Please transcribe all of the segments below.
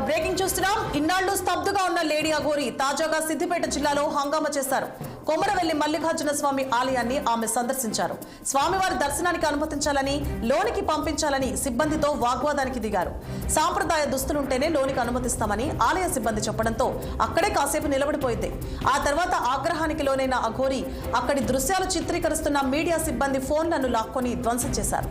Breaking చూస్తున్నాం. ఇన్నాళ్లు స్తబ్దుగా ఉన్న లేడీ అఘోరి తాజాగా సిద్దిపేట జిల్లాలో హంగామా చేశారు. కొమరవెల్లి మల్లికార్జున స్వామి ఆలయాన్ని ఆమె సందర్శించారు. స్వామివారి దర్శనానికి అనుమతించాలని, లోనికి పంపించాలని సిబ్బందితో వాగ్వాదానికి దిగారు. సాంప్రదాయ దుస్తులుంటేనే లోనికి అనుమతిస్తామని ఆలయ సిబ్బంది చెప్పడంతో అక్కడే కాసేపు నిలబడిపోయింది. ఆ తర్వాత ఆగ్రహానికి లోనైన అఘోరి అక్కడి దృశ్యాలు చిత్రీకరిస్తున్న మీడియా సిబ్బంది ఫోన్లను లాక్కొని ధ్వంసం చేశారు.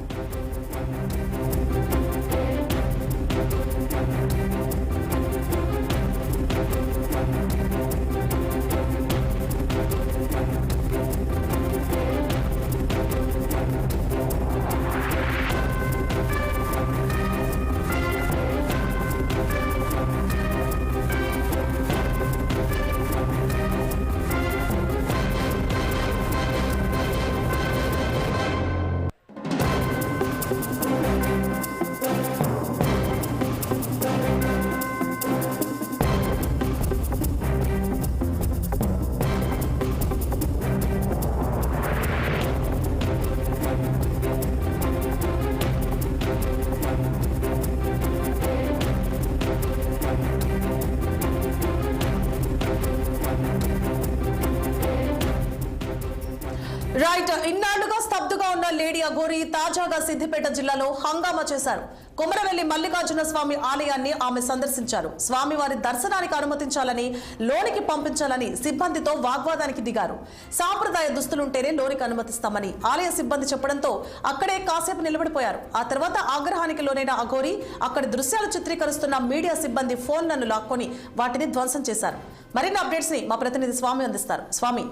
రైట్, ఇన్నాళ్లుగా స్తబ్దుగా ఉన్న లేడీ అఘోరి తాజాగా సిద్దిపేట జిల్లాలో హంగామా చేశారు. కొమరవెల్లి మల్లికార్జున స్వామి ఆలయాన్ని ఆమె సందర్శించారు. స్వామివారి దర్శనానికి అనుమతించాలని, లోనికి పంపించాలని సిబ్బందితో వాగ్వాదానికి దిగారు. సాంప్రదాయ దుస్తులుంటేనే లోనికి అనుమతిస్తామని ఆలయ సిబ్బంది చెప్పడంతో అక్కడే కాసేపు నిలబడిపోయారు. ఆ తర్వాత ఆగ్రహానికి లోనైన అఘోరి అక్కడి దృశ్యాలు చిత్రీకరిస్తున్న మీడియా సిబ్బంది ఫోన్లను లాక్కొని వాటిని ధ్వంసం చేశారు. మరిన్ని అప్డేట్స్ ని మా ప్రతినిధి స్వామి అందిస్తారు. స్వామి,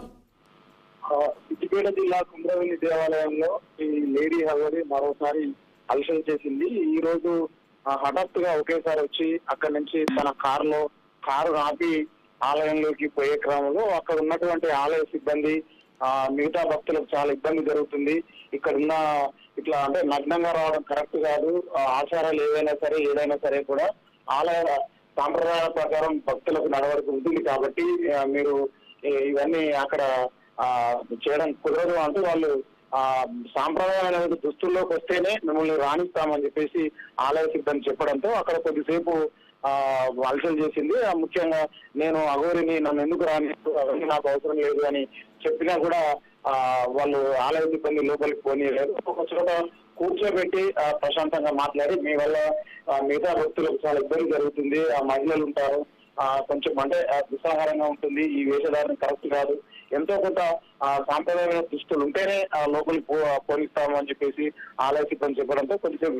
సిద్దిపేట జిల్లా కొమరవెల్లి దేవాలయంలో ఈ లేడీ అఘోరి మరోసారి హల్చల్ చేసింది. ఈ రోజు హఠాత్తుగా ఒకేసారి వచ్చి అక్కడి నుంచి తన కారు ఆపి ఆలయంలోకి పోయే క్రమంలో అక్కడ ఉన్నటువంటి ఆలయ సిబ్బంది మిగతా భక్తులకు చాలా ఇబ్బంది జరుగుతుంది. ఇక్కడ ఉన్న ఇట్లా అంటే నగ్నంగా రావడం కరెక్ట్ కాదు, ఆచారాలు ఏదైనా సరే కూడా ఆలయ సాంప్రదాయాల ప్రకారం భక్తులకు నడవడిక ఉంటుంది కాబట్టి మీరు ఇవన్నీ అక్కడ చేయడం కుదరదు అంటూ వాళ్ళు సాంప్రదాయమైన దుస్తుల్లోకి వస్తేనే మిమ్మల్ని రాణిస్తామని చెప్పేసి ఆలయ సిబ్బంది చెప్పడంతో అక్కడ కొద్దిసేపు హల్చల్ చేసింది. ముఖ్యంగా నేను అఘోరిని, నన్ను ఎందుకు అవన్నీ నాకు అవసరం లేదు అని చెప్పినా కూడా వాళ్ళు ఆలయ సిబ్బంది లోపలికి పోనీయలేదు. ఒక చోట కూర్చోబెట్టి ప్రశాంతంగా మాట్లాడి, మీ వల్ల మిగతా భక్తులకు చాలా ఇబ్బంది జరుగుతుంది, మహిళలు ఉంటారు, కొంచెం అంటే దుస్సాహారంగా ఉంటుంది, ఈ వేషధారణ కరెక్ట్ కాదు, ఎంతో కొంత సాంప్రదాయమైన దుస్తులు ఉంటేనే లోపలికి పోనిస్తాము అని చెప్పేసి ఆలయ సిబ్బంది చెప్పడంతో కొద్దిసేపు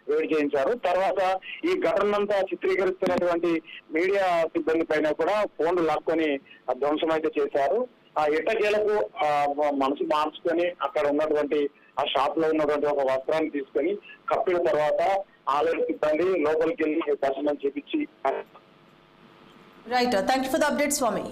వేడి చేయించారు. తర్వాత ఈ ఘటనంతా చిత్రీకరిస్తున్నటువంటి మీడియా సిబ్బంది పైన కూడా ఫోన్లు లాక్కొని ధ్వంసం అయితే చేశారు. ఎట్టకేలకు మనసు మార్చుకొని అక్కడ ఉన్నటువంటి ఆ షాప్ లో ఉన్నటువంటి ఒక వస్త్రాన్ని తీసుకొని కప్పిన తర్వాత ఆలయ సిబ్బంది లోపలికి వెళ్ళి దర్శనం చేపించి. Right, thank you for the update స్వామి.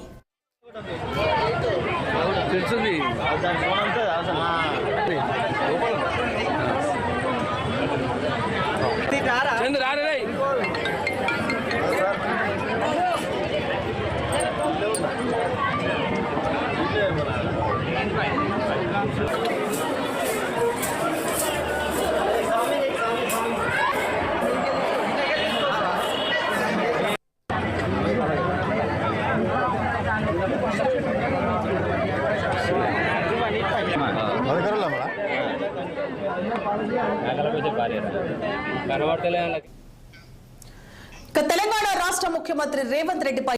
తెలంగాణ రాష్ట్ర ముఖ్యమంత్రి రేవంత్ రెడ్డిపై